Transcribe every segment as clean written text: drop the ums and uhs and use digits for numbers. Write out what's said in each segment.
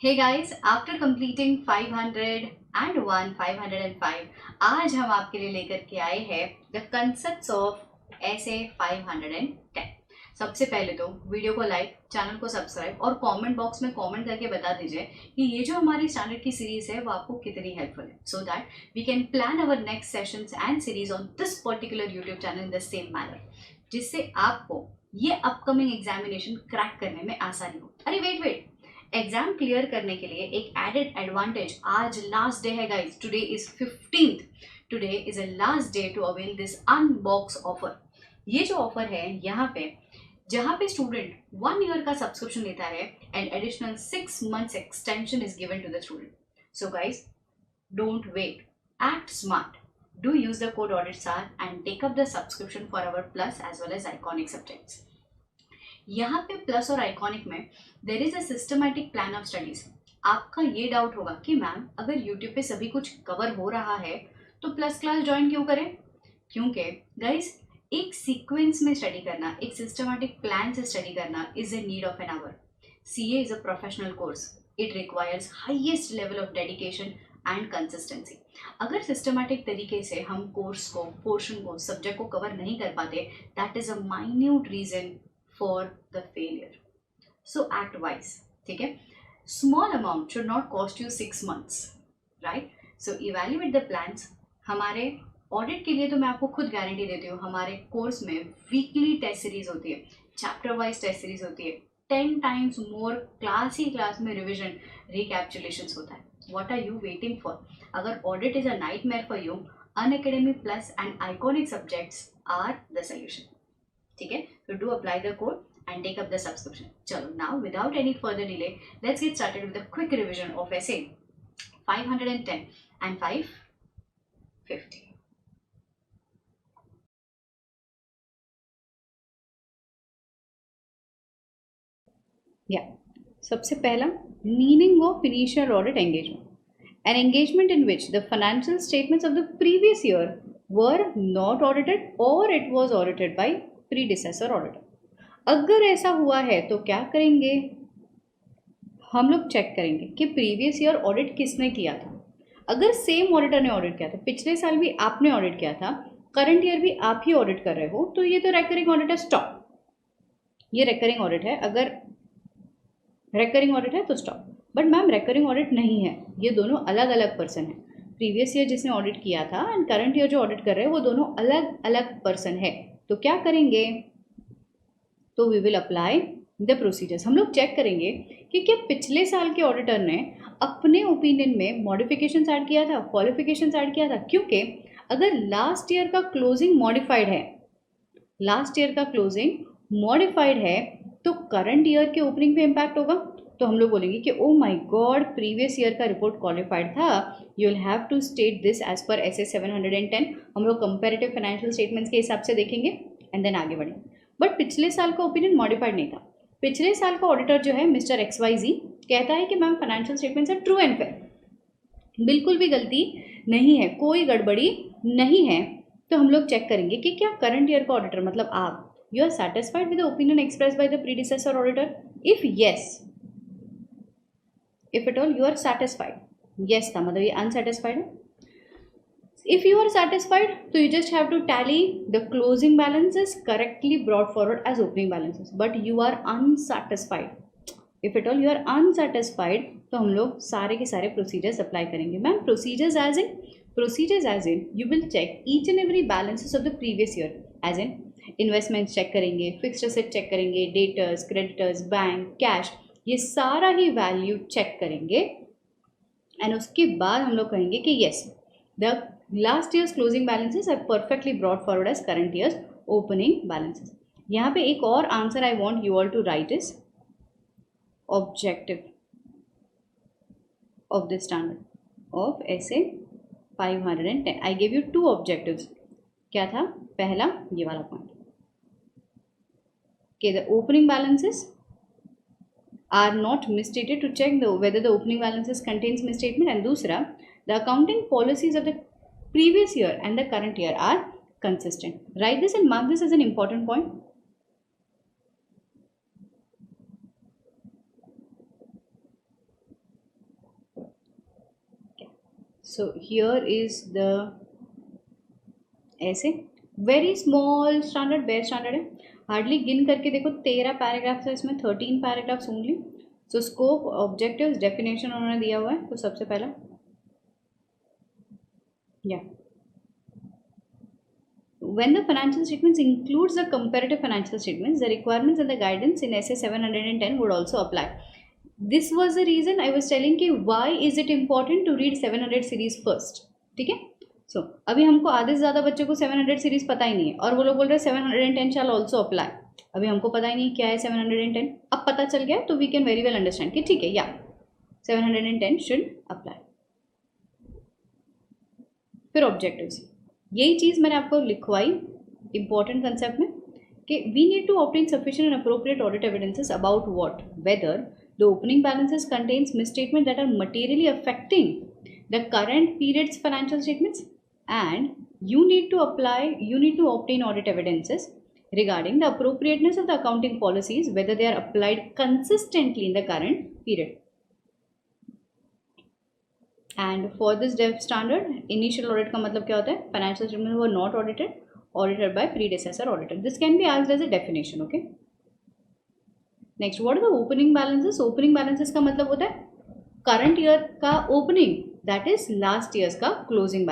Hey guys, after completing 501, 505, आज हम आपके लिए लेकर के आए हैं द कंसेप्ट्स ऑफ ऐसे 510। सबसे पहले तो वीडियो को लाइक, चैनल को सब्सक्राइब और कमेंट बॉक्स में कमेंट करके बता दीजिए कि ये जो हमारी स्टैंडर्ड की सीरीज है वो आपको कितनी हेल्पफुल है, so that we can plan our next sessions and series on this particular YouTube channel in the same manner, जिससे आपको ये अपकमिंग एग्जामिनेशन क्रैक करने में आसानी हो। अरे वेट वेट, एग्जाम क्लियर करने के लिए एक एडेड एडवांटेज, आज लास्ट डे है guys, today is 15th, today is a last day to avail this unbox offer. ये जो ऑफर है यहाँ पे, जहाँ पे स्टूडेंट 1 ईयर का सब्सक्रिप्शन लेता है and additional 6 months extension is given to the student. So guys, don't wait, act smart, do use the code auditsar and take up the subscription for our plus as well as iconic subjects. यहाँ पे plus और iconic में there is a systematic plan of studies. आपका ये doubt होगा कि ma'am अगर YouTube पे सभी कुछ कवर हो रहा है तो प्लस क्लास ज्वाइन क्यों करें? क्योंकि गाइस, एक सीक्वेंस में स्टडी करना, एक सिस्टमैटिक प्लान से स्टडी करना is a need of an hour. CA is a professional course, it requires highest level of dedication and consistency. अगर सिस्टमैटिक तरीके से हम कोर्स को, पोर्शन को, सब्जेक्ट को कवर नहीं कर पाते, that is a minute reason for the failure. So act wise, ठीक है? Small amount should not cost you 6 months, right? So evaluate the plans. हमारे ऑडिट के लिए तो मैं आपको खुद गारंटी देती हूँ, हमारे कोर्स में वीकली टेस्ट सीरीज होती है, चैप्टर वाइज टेस्ट सीरीज होती है, 10 times मोर क्लास ही क्लास में रिविजन, रिकैप्चुलेशन होता है। What are you waiting for? अगर audit is a nightmare for you, Unacademy plus and iconic subjects are the solution. ठीक है, तो do apply the code and take up the subscription. चलो, now without any further delay let's get started with a quick revision of SA 510 and 550। सबसे पहला, meaning of initial audit engagement, an engagement in which the financial statements of the previous year were not audited or it was audited by predecessor auditor। अगर ऐसा हुआ है तो क्या करेंगे? हम लोग चेक करेंगे कि प्रीवियस ईयर ऑडिट किसने किया था। अगर सेम ऑडिटर ने ऑडिट किया था, पिछले साल भी आपने ऑडिट किया था, करंट ईयर भी आप ही ऑडिट कर रहे हो, तो ये तो रेकरिंग ऑडिट है, स्टॉप। ये रेकरिंग ऑडिट है, अगर रेकरिंग ऑडिट है तो stop. But ma'am recurring audit नहीं है, ये दोनों अलग अलग पर्सन है। प्रीवियस ईयर जिसने ऑडिट किया था एंड करंट ईयर जो ऑडिट कर रहे हैं वो दोनों अलग अलग पर्सन है। तो क्या करेंगे? तो we will apply the procedures. हम लोग चेक करेंगे कि क्या पिछले साल के ऑडिटर ने अपने ओपिनियन में मॉडिफिकेशंस ऐड किया था, क्वालिफिकेशंस ऐड किया था। क्योंकि अगर लास्ट ईयर का क्लोजिंग मॉडिफाइड है, लास्ट ईयर का क्लोजिंग मॉडिफाइड है, तो करंट ईयर के ओपनिंग पे इम्पैक्ट होगा। तो हम लोग बोलेंगे कि oh my god, previous year का रिपोर्ट क्वालिफाइड था, you will have to state this as per S 710। हम लोग कंपेरेटिव फाइनेंशियल स्टेटमेंट्स के हिसाब से देखेंगे एंड देन आगे बढ़ेंगे। बट पिछले साल का ओपिनियन मॉडिफाइड नहीं था। पिछले साल का ऑडिटर जो है मिस्टर XYZ कहता है कि ma'am financial statements are true and fair, बिल्कुल भी गलती नहीं है, कोई गड़बड़ी नहीं है। तो हम लोग चेक करेंगे कि क्या करंट ईयर का ऑडिटर, मतलब आप, you are satisfied with the opinion express by the predecessor auditor. If yes, if at all you are satisfied, yes था मतलब ये अनसेटिस्फाइड है। If you are satisfied, so you just have to tally the closing balances correctly brought forward as opening balances. But you are unsatisfied. If at all you are unsatisfied, तो हम लोग सारे के सारे procedures apply करेंगे। Ma'am procedures as in you will check each and every balances of the previous year, as in investments check करेंगे, fixed asset check करेंगे, debtors, creditors, bank, cash, ये सारा ही value check करेंगे। एंड उसके बाद हम लोग कहेंगे कि yes, the last year's closing balances are perfectly brought forward as current year's opening balances। यहाँ पे एक और answer I want you all to write is objective of the standard of essay 510। I gave you 2 objectives। क्या था? पहला ये वाला point कि the opening balances are not misstated, to check whether the opening balances contains misstatement, and दूसरा the accounting policies of the previous year and the current year are consistent। Write this and mark this as an important point। So here is the ऐसे very small standard, best standard है। Hardly गिन करके देखो 13 paragraphs है इसमें, 13 paragraphs only. सो scope, objectives, definition उन्होंने दिया हुआ है। तो सबसे पहला या when the financial statements includes the comparative financial statements, the requirements and the guidance in SA 710 would also apply. This was the reason I was telling कि why is it important to read 700 series first. ठीक है। सो अभी हमको आधे से ज़्यादा बच्चों को 700 सीरीज पता ही नहीं है, और वो लोग बोल रहे हैं 710 शैल ऑल्सो अप्लाई। अभी हमको पता ही नहीं क्या है 710, अब पता चल गया तो we can very well understand कि ठीक है या 710 शुड अप्लाई। फिर ऑब्जेक्टिव्स, यही चीज़ मैंने आपको लिखवाई इंपॉर्टेंट कंसेप्ट में कि we need to obtain sufficient and appropriate audit evidences about what, whether the opening balances contains misstatement that are materially affecting the current period's financial statements, and you need to obtain audit evidences regarding the appropriateness of the accounting policies, whether they are applied consistently in the current period. And for this dev standard, initial audit का मतलब क्या होता है? Financial statements were not audited by predecessor auditor. This can be asked as a definition. Okay. Next, what are the opening balances? Opening balances का मतलब होता है current year का opening, that is last year's का closing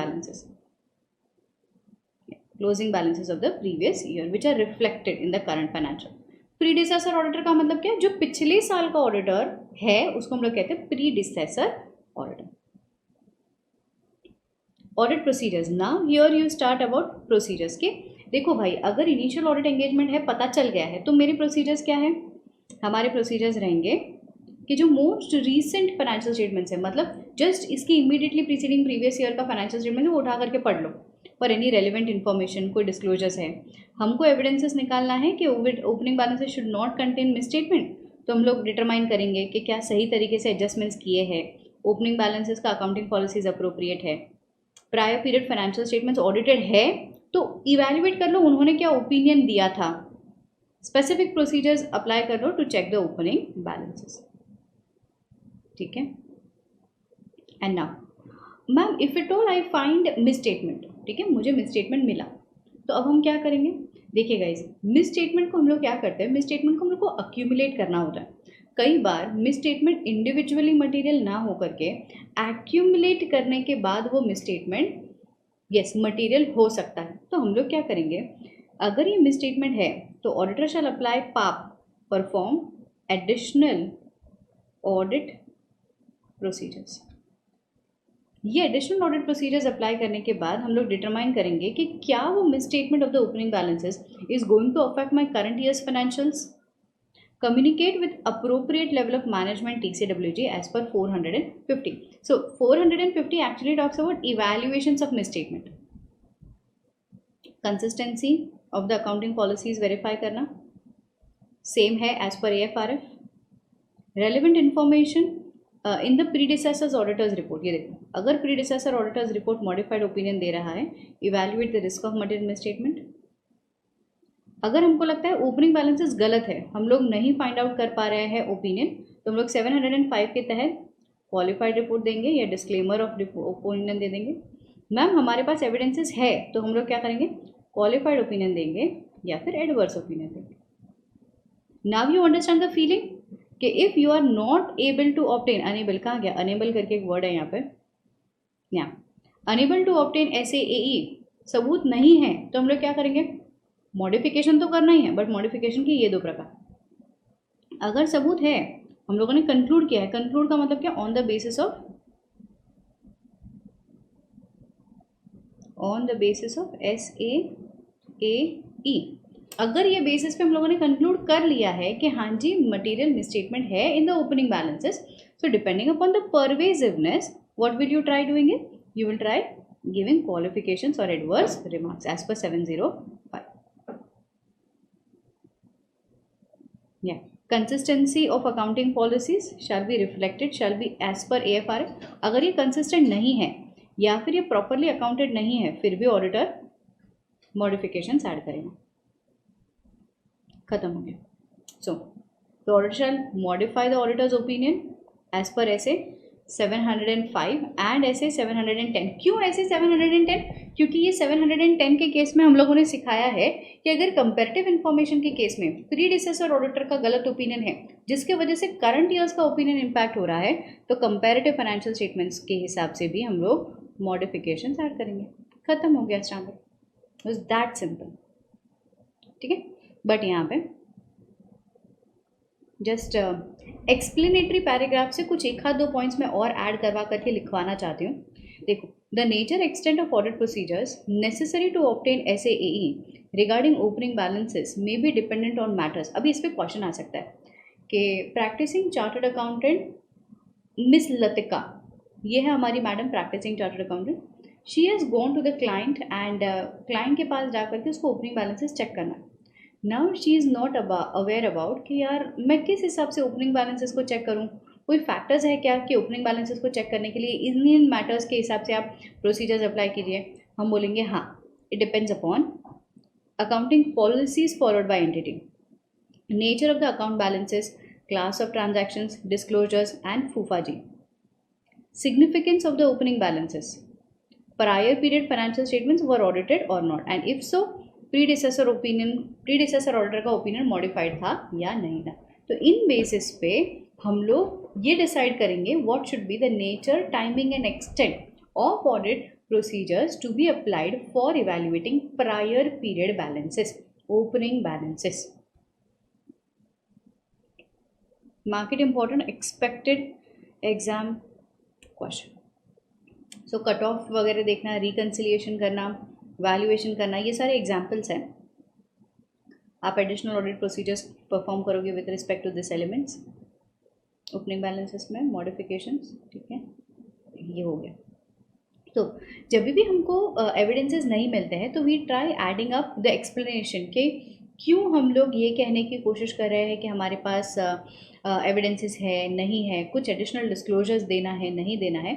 balances of the previous year which are reflected in the current financial. predecessor auditor का मतलब क्या है? जो पिछले साल का ऑडिटर है उसको हम लोग कहते हैं predecessor auditor. Audit procedures. Now here you start about procedures के देखो भाई, अगर इनिशियल ऑडिट एंगेजमेंट है, पता चल गया है, तो मेरे प्रोसीजर्स क्या है? हमारे प्रोसीजर्स रहेंगे कि जो मोस्ट रीसेंट फाइनेंशियल स्टेटमेंट्स है, मतलब जस्ट इसकी इमीडिएटली प्रीसीडिंग प्रीवियस ईयर का फाइनेंशियल स्टेटमेंट है, वो उठा करके पढ़ लो। पर एनी रेलिवेंट इन्फॉर्मेशन, कोई डिस्क्लोजर्स है, हमको एविडेंसेस निकालना है कि opening balances should not contain miss statement, तो हम लोग डिटरमाइन करेंगे कि क्या सही तरीके से एडजस्टमेंट्स किए हैं, ओपनिंग बैलेंसेस का अकाउंटिंग पॉलिसीज अप्रोप्रिएट है, prior period financial statements audited है, तो इवैल्यूएट कर लो उन्होंने क्या ओपिनियन दिया था, स्पेसिफिक प्रोसीजर्स अप्लाई कर लो to check the opening balances. ठीक है। And now ma'am if it all I find misstatement, ठीक है, मुझे मिस स्टेटमेंट मिला, तो अब हम क्या करेंगे? देखिए गाइस, मिस स्टेटमेंट को हम लोग क्या करते हैं, मिस स्टेटमेंट को हम लोग को अक्यूमुलेट करना होता है। कई बार मिस स्टेटमेंट इंडिविजुअली मटेरियल ना हो करके एक्यूमुलेट करने के बाद वो मिस स्टेटमेंट यस मटेरियल हो सकता है। तो हम लोग क्या करेंगे, अगर ये मिस स्टेटमेंट है तो ऑडिटर शैल अप्लाई पाप, परफॉर्म एडिशनल ऑडिट प्रोसीजर्स। ये एडिशनल ऑडिट प्रोसीजर्स अप्लाई करने के बाद हम लोग डिटरमाइन करेंगे कि क्या वो misstatement of the opening balances is going to affect my current year's financials, communicate with appropriate level of management TCWG as per 450. So 450 actually talks about evaluations of misstatement. Consistency of the accounting policies verify करना same है as per AFRF. Relevant information in the predecessors auditors report. ये देखो, अगर predecessor auditors report modified opinion दे रहा है, evaluate the risk of material misstatement. अगर हमको लगता है ओपनिंग बैलेंसेस गलत है, हम लोग नहीं फाइंड आउट कर पा रहे हैं ओपिनियन, तो हम लोग 705 के तहत क्वालिफाइड रिपोर्ट देंगे या डिस्क्लेमर ऑफ ओपिनियन दे देंगे। मैम हमारे पास एविडेंसेस है, तो हम लोग क्या करेंगे, क्वालिफाइड ओपिनियन देंगे या फिर एडवर्स ओपिनियन देंगे। Now you understand the feeling कि if you are not able to obtain, unable कहाँ गया, अनेबल करके एक वर्ड है यहाँ पे, अनेबल टू ऑब्टेन SAAE सबूत नहीं है, तो हम लोग क्या करेंगे, मॉडिफिकेशन तो करना ही है, बट मॉडिफिकेशन के ये दो प्रकार। अगर सबूत है, हम लोगों ने कंक्लूड किया है, कंक्लूड का मतलब क्या, on the basis of SAAE। अगर ये बेसिस पे हम लोगों ने कंक्लूड कर लिया है कि हाँ जी मटेरियल मिसस्टेटमेंट है in the opening balances, so depending upon the pervasiveness what will you try doing it, you will try giving qualifications और adverse remarks as per 705। Yeah, consistency of accounting policies shall be reflected, shall be as per AFRF. अगर ये consistent नहीं है या फिर ये properly accounted नहीं है, फिर भी auditor modifications add करेगा। खत्म हो गया। So the auditor shall modify the auditor's opinion as per SA 705 and ऐसे 710। क्यों ऐसे 710? क्योंकि ये 710 के केस में हम लोगों ने सिखाया है कि अगर कंपैरेटिव इन्फॉर्मेशन के केस में प्रीडिसेसर ऑडिटर का गलत ओपिनियन है जिसके वजह से करंट ईयर्स का ओपिनियन इम्पैक्ट हो रहा है, तो कंपैरेटिव फाइनेंशियल स्टेटमेंट्स के हिसाब से भी हम लोग मॉडिफिकेशंस ऐड करेंगे। खत्म हो गया स्टैंडर्ड, वाज दैट सिंपल। ठीक है, बट यहाँ पे जस्ट एक्सप्लेनेटरी पैराग्राफ से कुछ एक आध दो पॉइंट्स में और ऐड करवा करके लिखवाना चाहती हूँ। देखो, the nature extent of audit procedures necessary to obtain SAAE regarding opening balances may be dependent on matters. अभी इस पर क्वेश्चन आ सकता है कि practising chartered accountant miss Latika, ये है हमारी madam practising chartered accountant, she has gone to the client and client के पास जा करके उसको ओपनिंग बैलेंसेस चेक करना है। Now she is not aware about कि यार मैं किस हिसाब से ओपनिंग बैलेंसेस को चेक करूँ, कोई फैक्टर्स है क्या कि ओपनिंग बैलेंसेस को चेक करने के लिए इन मैटर्स के हिसाब से आप प्रोसीजर्स अप्लाई कीजिए। हम बोलेंगे हाँ, it depends upon accounting policies followed by entity, nature of the account balances, class of transactions, disclosures and फूफाजी, significance of the opening balances, prior period financial statements were audited or not, and if so predecessor auditor का opinion modified था या नहीं था। तो इन basis पे हम लोग ये डिसाइड करेंगे what should be the nature, timing and extent of audit procedures to be applied for evaluating prior period balances, opening balances. Market important expected exam question. So cut off वगैरह देखना, reconciliation करना, valuation करना, ये सारे examples हैं। आप additional audit procedures perform करोगे with respect to this elements, opening balances में मॉडिफिकेशंस। ठीक है, ये हो गया। तो जब भी हमको एविडेंसेस नहीं मिलते हैं तो we try adding up the explanation के क्यों हम लोग ये कहने की कोशिश कर रहे हैं कि हमारे पास एविडेंसेस है, नहीं है, कुछ एडिशनल डिस्क्लोजर्स देना है, नहीं देना है।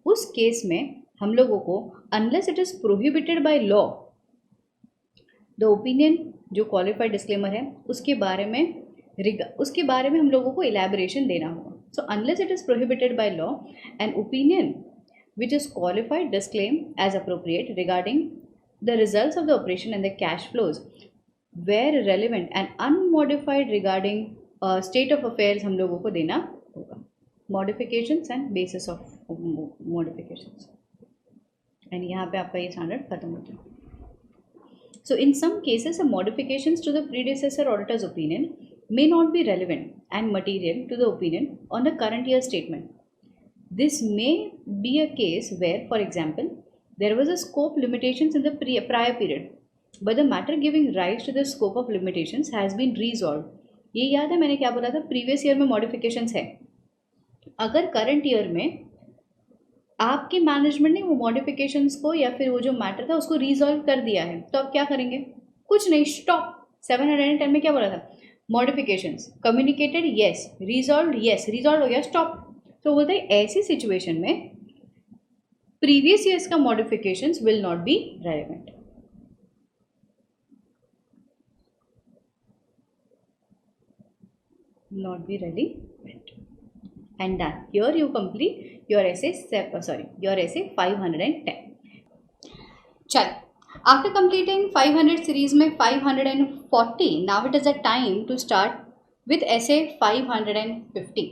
उस केस में हम लोगों को unless it is prohibited by law, the opinion जो क्वालिफाइड डिस्क्लेमर है उसके बारे में हम लोगों को इलेबोरेशन देना होगा। So unless it is prohibited by law, an opinion which is qualified disclaim as appropriate regarding the results of the operation and the cash flows where relevant and unmodified regarding state of affairs हम लोगों को देना होगा। modifications and basis of modifications, and यहाँ पे आपका ये standard खत्म होता है। So in some cases the modifications to the predecessor auditor's opinion may not be relevant and material to the opinion on the current year statement. This may be a case where, for example, there was a scope limitations in the prior period, but the matter giving rise to the scope of limitations has been resolved. ये याद है मैंने क्या बोला था, previous year में modifications है। अगर करंट ईयर में आपके मैनेजमेंट ने वो मॉडिफिकेशंस को या फिर वो जो मैटर था उसको रिजॉल्व कर दिया है, तो आप क्या करेंगे? कुछ नहीं, स्टॉप। 710 में क्या बोला था? Modifications communicated, yes, resolve, yes, resolve हो गया, स्टॉप। तो बोलते हैं ऐसी सिचुएशन में प्रीवियस ईयर्स का modifications will not be relevant. Not be relevant and done. Here you complete your essay 510। चल, आफ्टर कंप्लीटिंग 500 सीरीज में 540, now it is a time to start with essay 550।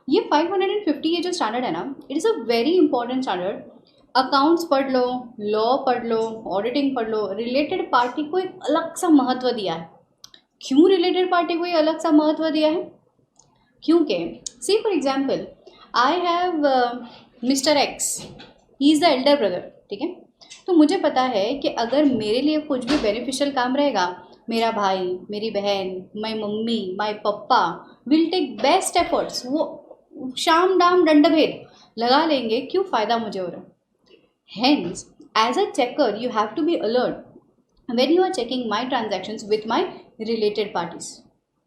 ये 550 ये जो स्टैंडर्ड है ना, it is a very important standard. Accounts पढ़ लो, law पढ़ लो, auditing पढ़ लो, रिलेटेड पार्टी को एक अलग सा महत्व दिया है। क्यों रिलेटेड पार्टी को ये अलग सा महत्व दिया है? क्योंकि see for example I have mister X, he is the elder brother. ठीक है, तो मुझे पता है कि अगर मेरे लिए कुछ भी बेनिफिशियल काम रहेगा, मेरा भाई, मेरी बहन, my mummy, my papa will take best efforts, वो शाम डाम दंड भेद लगा लेंगे। क्यों? फ़ायदा मुझे हो रहा है। Hence as a checker you have to be alert when you are checking my transactions with my related parties.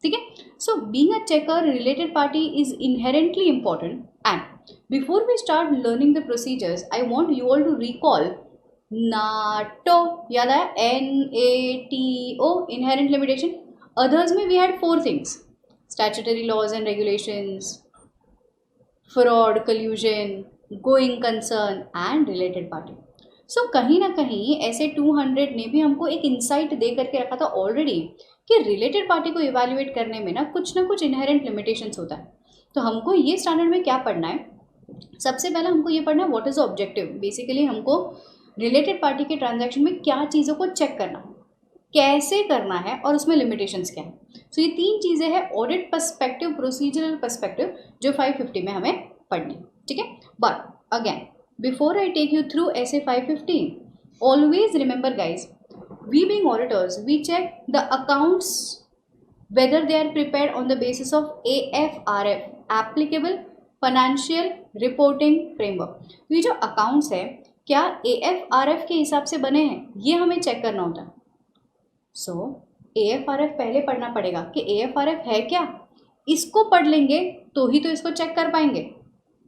ठीक है, so being a checker related party is inherently important. And before we start learning the procedures I want you all to recall NATO. याद आया? NATO, inherent limitation. Others में we had 4 things: statutory laws and regulations, fraud, collusion, going concern and related party. सो कहीं ना कहीं ऐसे 200 ने भी हमको एक इंसाइट दे करके रखा था ऑलरेडी कि रिलेटेड पार्टी को इवैल्यूएट करने में ना कुछ इनहेरेंट लिमिटेशंस होता है। तो हमको ये स्टैंडर्ड में क्या पढ़ना है, सबसे पहले हमको ये पढ़ना है what is the objective. Basically हमको रिलेटेड पार्टी के ट्रांजैक्शन में क्या चीज़ों को चेक करना है, कैसे करना है और उसमें लिमिटेशंस क्या है। सो ये 3 चीज़ें हैं, ऑडिट पर्सपेक्टिव, प्रोसीजरल पर्सपेक्टिव, जो 550 में हमें पढ़नी, ठीक है। But again before I take you through SA 515, always remember guys, we being auditors we check the accounts whether they are prepared on the basis of AFRF, applicable financial reporting framework। तो ये जो accounts है क्या AFRF के हिसाब से बने हैं, ये हमें चेक करना होता है। सो AFRF पहले पढ़ना पड़ेगा कि AFRF है क्या, इसको पढ़ लेंगे तो ही तो इसको चेक कर पाएंगे,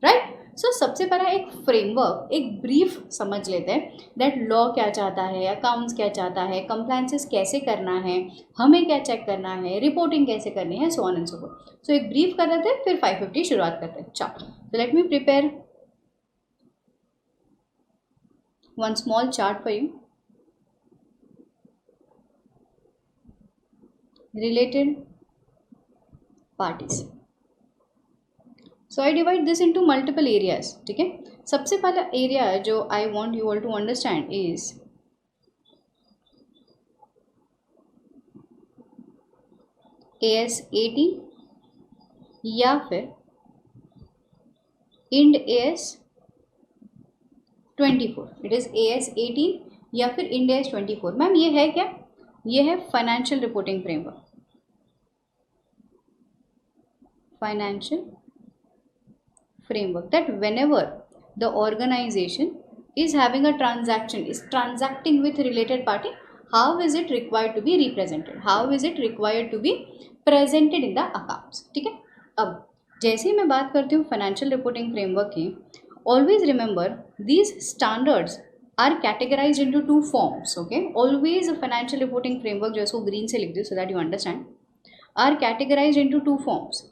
राइट। सो सबसे पहला एक फ्रेमवर्क, एक ब्रीफ समझ लेते हैं दैट लॉ क्या चाहता है, अकाउंट्स क्या चाहता है, कंप्लायंसेस कैसे करना है, हमें क्या चेक करना है, रिपोर्टिंग कैसे करनी है, so on and so forth. So एक ब्रीफ कर लेते हैं, फिर 550 शुरुआत करते हैं। चलो, तो let me prepare one small chart for you. Related parties, so I divide this into multiple areas, ठीक है। सबसे पहला एरिया जो I want you all to understand is AS 18 या फिर Ind AS 24। It is AS 18 या फिर Ind AS 24। Ma'am ये है क्या, ये है financial reporting framework. Financial framework that whenever the organization is having a transaction, is transacting with related party, how is it required to be represented, how is it required to be presented in the accounts, ठीक है। अब जैसे ही मैं बात करती हूँ financial reporting framework की, always remember these standards are categorised into 2 forms, okay. Always financial reporting framework जो है उसको ग्रीन से लिख दो so that you understand, are categorised into 2 forms.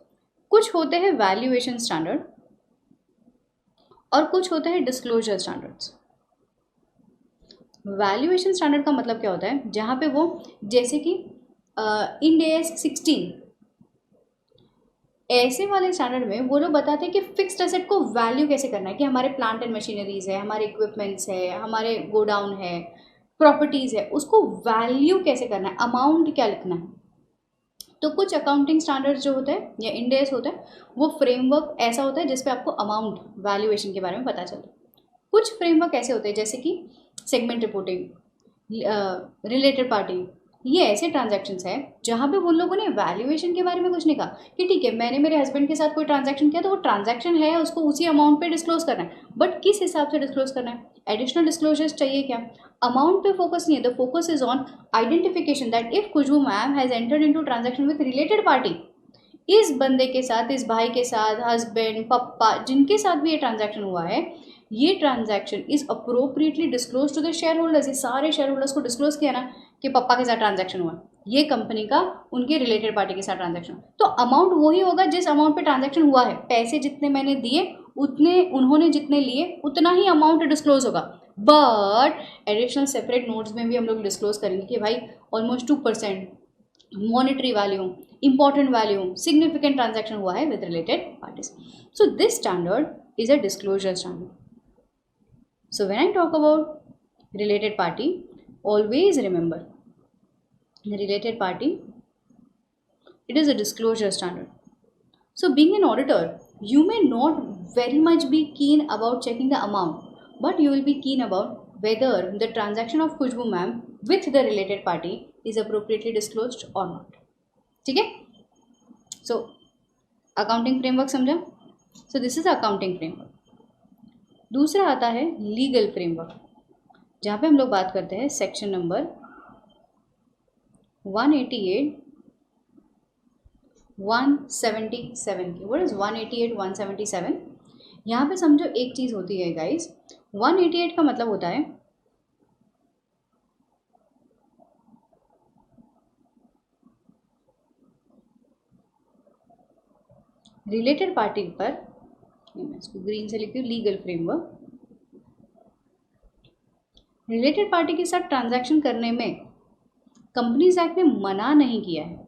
कुछ होते हैं वैल्यूएशन स्टैंडर्ड और कुछ होता है डिस्क्लोजर स्टैंडर्ड्स। वैल्यूएशन स्टैंडर्ड का मतलब क्या होता है, जहाँ पे वो जैसे कि इंड AS 16 ऐसे वाले स्टैंडर्ड में वो लोग बताते हैं कि फिक्स्ड एसेट को वैल्यू कैसे करना है, कि हमारे प्लांट एंड मशीनरीज है, हमारे इक्विपमेंट्स है, हमारे गोडाउन है, प्रॉपर्टीज़ है, उसको वैल्यू कैसे करना है, अमाउंट क्या लिखना है। तो कुछ अकाउंटिंग स्टैंडर्ड्स जो होते हैं या इंड AS होता है वो फ्रेमवर्क ऐसा होता है जिसपे आपको अमाउंट वैल्यूएशन के बारे में पता चलता है। कुछ फ्रेमवर्क ऐसे होते हैं जैसे कि सेगमेंट रिपोर्टिंग, रिलेटेड पार्टी, ये ऐसे ट्रांजैक्शंस हैं जहाँ पे उन लोगों ने वैल्यूएशन के बारे में कुछ नहीं कहा कि ठीक है मैंने मेरे हस्बैंड के साथ कोई ट्रांजैक्शन किया तो वो ट्रांजैक्शन है उसको उसी अमाउंट पे डिस्क्लोज करना है, बट किस हिसाब से डिस्क्लोज करना है, एडिशनल डिस्क्लोजर्स चाहिए क्या, अमाउंट पे फोकस नहीं है। The focus is on identification that if Khushboo ma'am has entered into transaction with related party, इस बंदे के साथ, इस भाई के साथ, हस्बैंड, पप्पा, जिनके साथ भी ये ट्रांजैक्शन हुआ है, ये transaction is appropriately disclose to the shareholders. ये सारे शेयर होल्डर्स को डिस्क्लोज किया ना कि पप्पा के साथ ट्रांजैक्शन हुआ, ये कंपनी का उनके रिलेटेड पार्टी के साथ ट्रांजैक्शन, तो अमाउंट वही होगा जिस अमाउंट पे ट्रांजैक्शन हुआ है। पैसे जितने मैंने दिए उतने उन्होंने जितने लिए उतना ही अमाउंट डिस्क्लोज होगा, बट एडिशनल सेपरेट नोट्स में भी हम लोग डिस्क्लोज करेंगे कि भाई almost 2% monetary value, important value, significant transaction हुआ है with related parties. So this standard is a disclosure standard. So when I talk about related party, always remember the related party, it is a disclosure standard. So being an auditor, you may not very much be keen about checking the amount, but you will be keen about whether the transaction of Khushbu ma'am with the related party is appropriately disclosed or not. ठीक है? So accounting framework समझा? So this is accounting framework. दूसरा आता है legal framework, जहाँ पे हम लोग बात करते हैं सेक्शन नंबर 188 177 की। What is 188 177? यहाँ पे समझो एक चीज़ होती है गाइस, 188 का मतलब होता है रिलेटेड पार्टी पर मैं इसको ग्रीन से लिखती हूँ, लीगल फ्रेमवर्क। रिलेटेड पार्टी के साथ ट्रांजैक्शन करने में कंपनीज एक्ट ने मना नहीं किया है।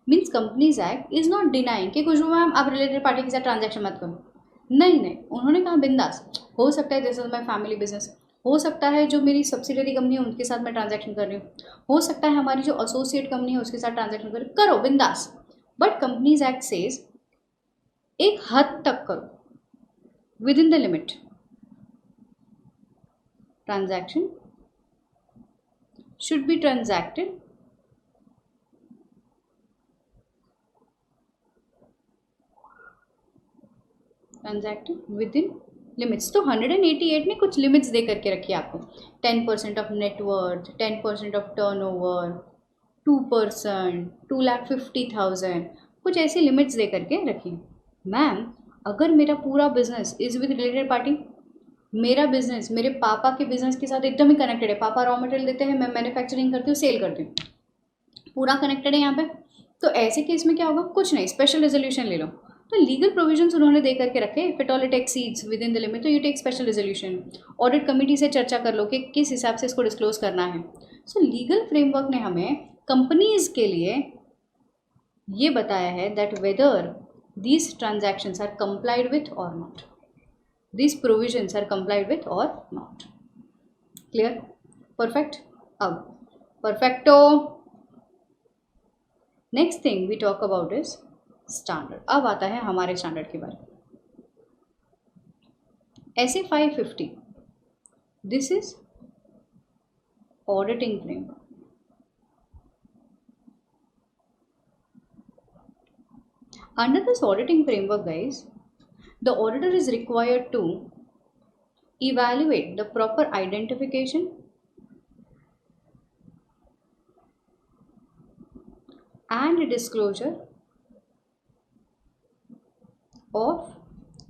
Means companies act is not denying कि खुशबू मैम आप रिलेटेड पार्टी के साथ ट्रांजैक्शन मत करो, नहीं, उन्होंने कहा बिंदास, हो सकता है this is my family business, हो सकता है जो मेरी सब्सिडरी कंपनी है उनके साथ मैं ट्रांजैक्शन कर रही हूँ, हो सकता है हमारी जो एसोसिएट कंपनी है उसके साथ ट्रांजैक्शन करो बिंदास, बट कंपनीज एक्ट सेज एक हद तक करो, with in the limit. Transaction should be transacted within limits। तो 188 ने कुछ लिमिट्स दे करके रखी है आपको, 10% ऑफ नेटवर्थ, 10% ऑफ टर्नओवर, 2%, 2,50,000, कुछ ऐसी लिमिट्स दे करके रखी है। मैम अगर मेरा पूरा business is with related party, मेरा बिजनेस मेरे पापा के बिजनेस के साथ एकदम ही कनेक्टेड है, पापा रॉ मटेरियल देते हैं, मैं मैन्युफैक्चरिंग करती हूँ, सेल करती हूँ, पूरा कनेक्टेड है यहाँ पे, तो ऐसे केस में क्या होगा, कुछ नहीं, स्पेशल रेजोल्यूशन ले लो। तो लीगल प्रोविजंस उन्होंने दे करके रखे, if it all it exceeds within the limit तो you take special resolution, audit committee से चर्चा कर लो कि किस हिसाब से इसको डिस्क्लोज करना है। सो लीगल फ्रेमवर्क ने हमें कंपनीज के लिए ये बताया है that whether these transactions are complied with और not, these provisions are complied with or not। clear? perfect। अब perfecto, next thing we talk about is standard। अब आता है हमारे स्टैंडर्ड के बारे में। SA 550, this is auditing framework। under this auditing framework guys, the auditor is required to evaluate the proper identification and disclosure of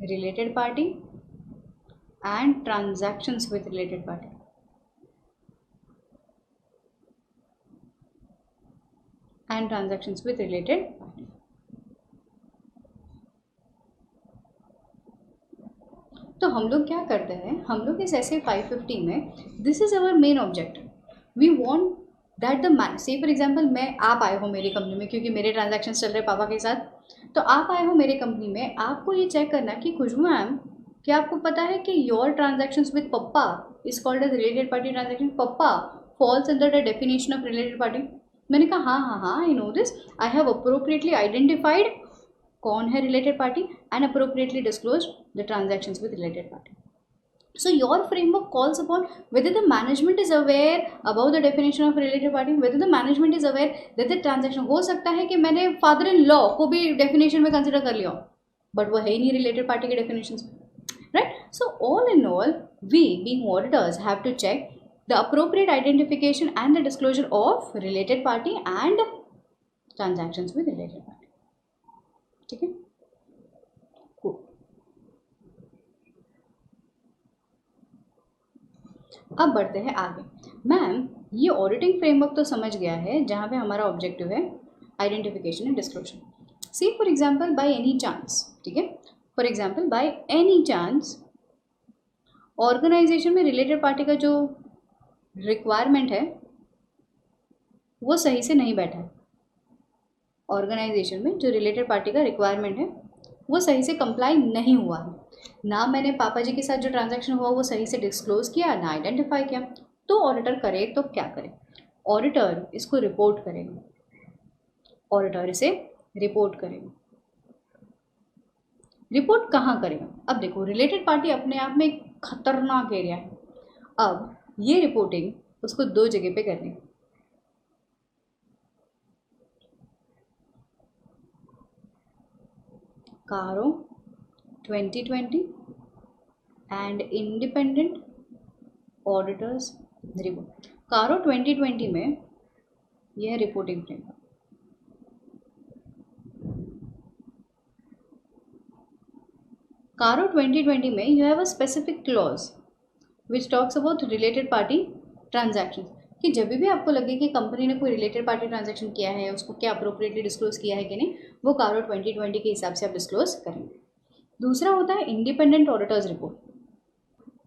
related party and transactions with related party, and transactions with related party। तो हम लोग क्या करते हैं, हम लोग इस SA 550 में, this is our main objective, we want that the man, say for example मैं, आप आए हो मेरी कंपनी में क्योंकि मेरे ट्रांजैक्शन चल रहे पापा के साथ, तो आप आए हो मेरे कंपनी में, आपको ये चेक करना कि खुशबू मैम क्या आपको पता है कि your transactions with papa is called as related party transaction, papa falls under the definition of related party. मैंने कहा हाँ I know this, I have appropriately identified कौन है related party and appropriately disclose the transactions with related party. So your framework calls upon whether the management is aware about the definition of related party, whether the management is aware that the transaction, हो सकता है कि मैंने father in law को भी definition में consider कर लिया, बट वो है ही नहीं रिलेटेड पार्टी के डेफिनेशन में, right. So all in all we being auditors have to check the appropriate identification and the disclosure of related party and transactions with related party। ठीक है, अब बढ़ते हैं आगे। मैम ये ऑडिटिंग फ्रेमवर्क तो समझ गया है जहाँ पे हमारा ऑब्जेक्टिव है identification and disclosure. See for example by any chance, ठीक है, for example by any chance organisation में रिलेटेड पार्टी का जो रिक्वायरमेंट है वो सही से नहीं बैठा है, ऑर्गेनाइजेशन में जो रिलेटेड पार्टी का रिक्वायरमेंट है वो सही से कंप्लाई नहीं हुआ है, ना मैंने पापा जी के साथ जो ट्रांजैक्शन हुआ वो सही से डिस्क्लोज किया, ना आइडेंटिफाई किया, तो ऑडिटर करे तो क्या करे, ऑडिटर इसको रिपोर्ट करेगा, ऑडिटर इसे रिपोर्ट करेगा। रिपोर्ट कहाँ करेगा, अब देखो रिलेटेड पार्टी अपने आप में एक खतरनाक एरिया है। अब ये रिपोर्टिंग उसको दो जगह पे करनी है, कारो 2020 एंड इंडिपेंडेंट ऑडिटर्स रिपोर्ट। कारो 2020 में यह रिपोर्टिंग फ्रेमवर्क, कारो 2020 में you have a specific clause which talks about related party transaction, कि जब भी आपको लगे कि कंपनी ने कोई रिलेटेड पार्टी ट्रांजैक्शन किया है उसको क्या अप्रोप्रिएटली डिस्क्लोज किया है कि नहीं, वो कारो 2020 के हिसाब से आप डिस्क्लोज करेंगे। दूसरा होता है इंडिपेंडेंट ऑडिटर्स रिपोर्ट।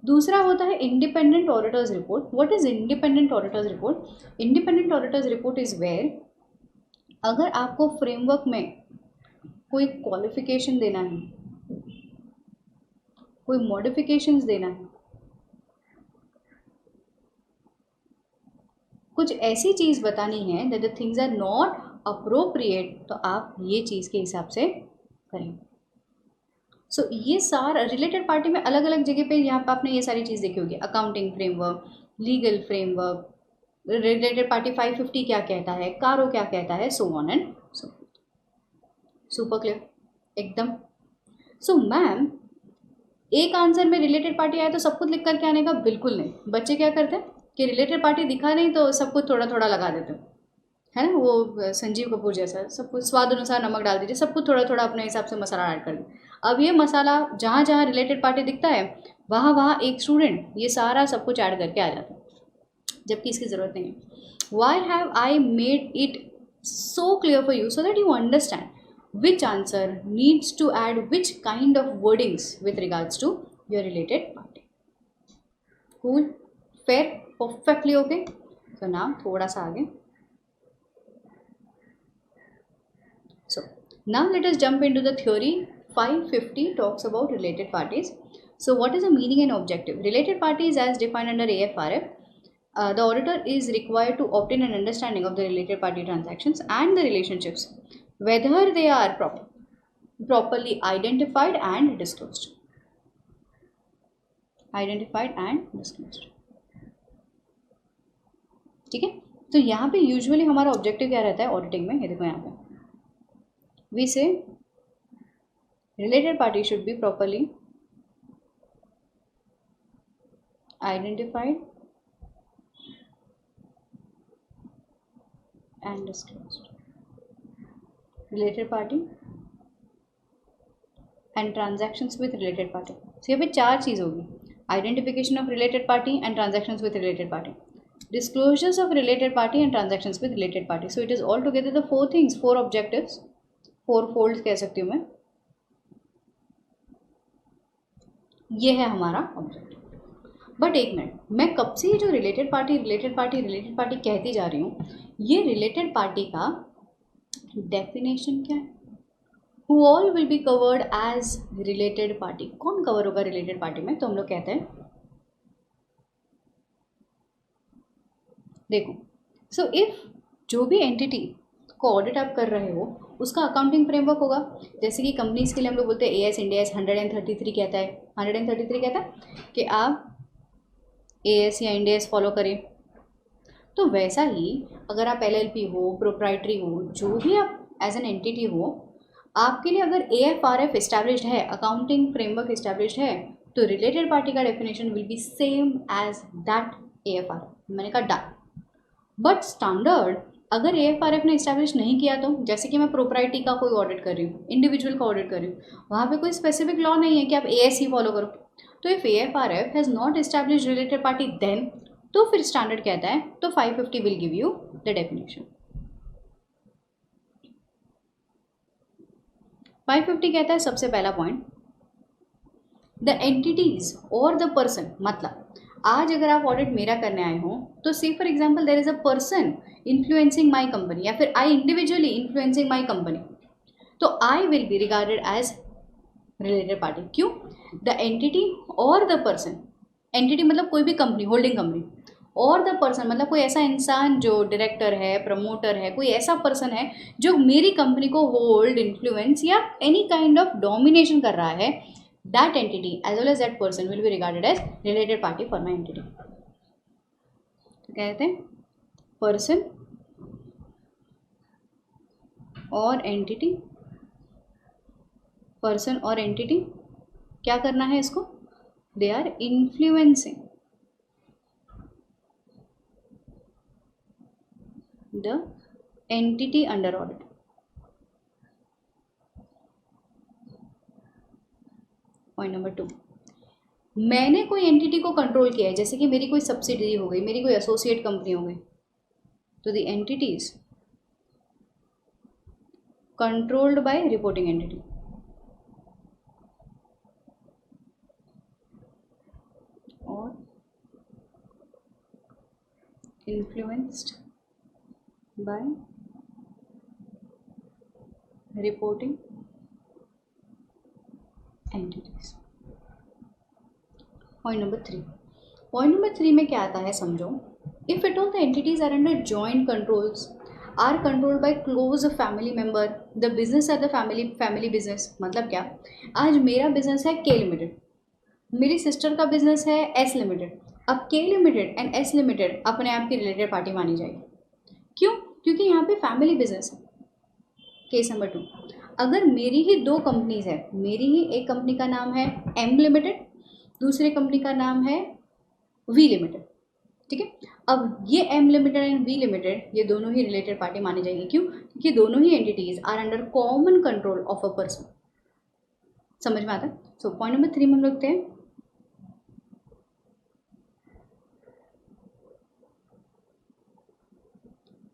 दूसरा होता है independent auditors report. What is independent auditors report? Independent auditors report is where अगर आपको फ्रेमवर्क में कोई क्वालिफिकेशन देना है, कोई मॉडिफिकेशंस देना है, कुछ ऐसी चीज़ बतानी है that the things are not appropriate, तो आप ये चीज़ के हिसाब से करेंगे। सो ये सारा रिलेटेड पार्टी में अलग अलग जगह पे यहाँ पे आपने ये सारी चीज़ देखी होगी, accounting framework, legal framework, related party 550 क्या कहता है, कारो क्या कहता है, so on and so. Super clear एकदम। सो मैम एक आंसर में रिलेटेड पार्टी आया तो सब कुछ लिख करके आने का? बिल्कुल नहीं। बच्चे क्या करते हैं कि रिलेटेड पार्टी दिखा नहीं तो सब कुछ थोड़ा थोड़ा लगा देते हैं, है ना, वो संजीव कपूर जैसा, सब कुछ स्वाद अनुसार नमक डाल दीजिए, सब कुछ थोड़ा थोड़ा अपने हिसाब से मसाला ऐड कर दीजिए। अब ये मसाला जहाँ जहाँ रिलेटेड पार्टी दिखता है वहाँ वहाँ एक स्टूडेंट ये सारा सब कुछ ऐड करके आ जाता है, जबकि इसकी ज़रूरत नहीं है। Why have I made it so clear for you so that you understand which answer needs to add which kind of wordings with regards to your related party. Cool, fair, perfectly okay. So now थोड़ा सा आगे. So now let us jump into the theory. 550 talks about related parties. So what is the meaning and objective? Related parties as defined under AFRF. The auditor is required to obtain an understanding of the related party transactions and the relationships, whether they are properly identified and disclosed. Identified and disclosed. ठीक है, तो यहाँ पे usually हमारा objective क्या रहता है auditing में? ये देखो यहाँ पे वी से related party should be properly identified and disclosed. Related party and transactions with related party. So यहाँ पे चार चीज़ होगी, identification of related party and transactions with related party, disclosures of related party and transactions with related party. So it is all together the four things, four objectives, four folds कह सकती हूँ मैं, ये है हमारा ऑब्जेक्टिव। बट एक minute, मैं कब से ये जो रिलेटेड पार्टी कहती जा रही हूँ, ये रिलेटेड पार्टी का डेफिनेशन क्या है? Who all will be covered as related party? कौन कवर होगा रिलेटेड पार्टी में? तो हम लोग कहते हैं, देखो, सो इफ जो भी एंटिटी को ऑडिट आप कर रहे हो उसका अकाउंटिंग फ्रेमवर्क होगा। जैसे कि कंपनीज के लिए हम लोग बोलते हैं AS इंडिया 133 कहता है, 133 कहता है कि आप AS या इंडिया फॉलो करें। तो वैसा ही अगर आप LLP हो, प्रोप्राइटरी हो, जो भी आप एज एन एंटिटी हो, आपके लिए अगर AFRF इस्टेब्लिश्ड है, अकाउंटिंग फ्रेमवर्क इस्टेब्लिश्ड है, तो रिलेटेड पार्टी का definition will be same as that AFRF। मैंने कहा डन। बट स्टैंडर्ड अगर AFRF ने इस्टेब्लिश नहीं किया तो, जैसे कि मैं प्रोप्राइटरी का कोई ऑडिट कर रही हूँ, इंडिविजुअल का ऑडिट कर रही हूँ, वहाँ पे कोई स्पेसिफिक लॉ नहीं है कि आप AS ही फॉलो करो। तो if AFRF has not establish related party then, तो फिर स्टैंडर्ड कहता है, तो 550 will give you the definition. 550 कहता है सबसे पहला पॉइंट, द एंटिटीज और द पर्सन। मतलब आज अगर आप ऑडिट मेरा करने आए हो तो see for example there is a person influencing my company, या फिर I individually influencing my company, तो I will be regarded as related party. क्यों? द एंटिटी और द पर्सन, एंटिटी मतलब कोई भी कंपनी, होल्डिंग कंपनी, और द पर्सन मतलब कोई ऐसा इंसान जो डायरेक्टर है, प्रमोटर है, कोई ऐसा पर्सन है जो मेरी कंपनी को होल्ड, इन्फ्लुएंस या एनी काइंड ऑफ डोमिनेशन कर रहा है, that entity as well as that person will be regarded as related party for my entity. तो कहते हैं पर्सन और एंटिटी, पर्सन और एंटिटी क्या करना है इसको? They are influencing the entity under audit. Point number 2, मैंने कोई एंटिटी को कंट्रोल किया है, जैसे कि मेरी कोई सब्सिडरी हो गई, मेरी कोई एसोसिएट कंपनी हो गई, तो the entities controlled by reporting entity. influenced by reporting entities. Point number 3 में क्या आता है समझो. If at all the entities are under joint controls are controlled by close family member, the business are the family business. मतलब क्या, आज मेरा business है के लिमिटेड, मेरी सिस्टर का बिजनेस है एस लिमिटेड. अब के लिमिटेड एंड एस लिमिटेड अपने आप की रिलेटेड पार्टी मानी जाएगी. क्यों? क्योंकि यहाँ पे फैमिली बिजनेस है. केस नंबर 2, अगर मेरी ही 2 कंपनीज है, मेरी ही एक कंपनी का नाम है एम लिमिटेड, दूसरे कंपनी का नाम है वी लिमिटेड. ठीक है. अब ये M limited and V limited ये दोनों ही रिलेटेड पार्टी मानी जाएगी. क्यों? क्योंकि दोनों ही entities are under common control of a person. समझ में आता है. सो पॉइंट नंबर 3 में हम लिखते हैं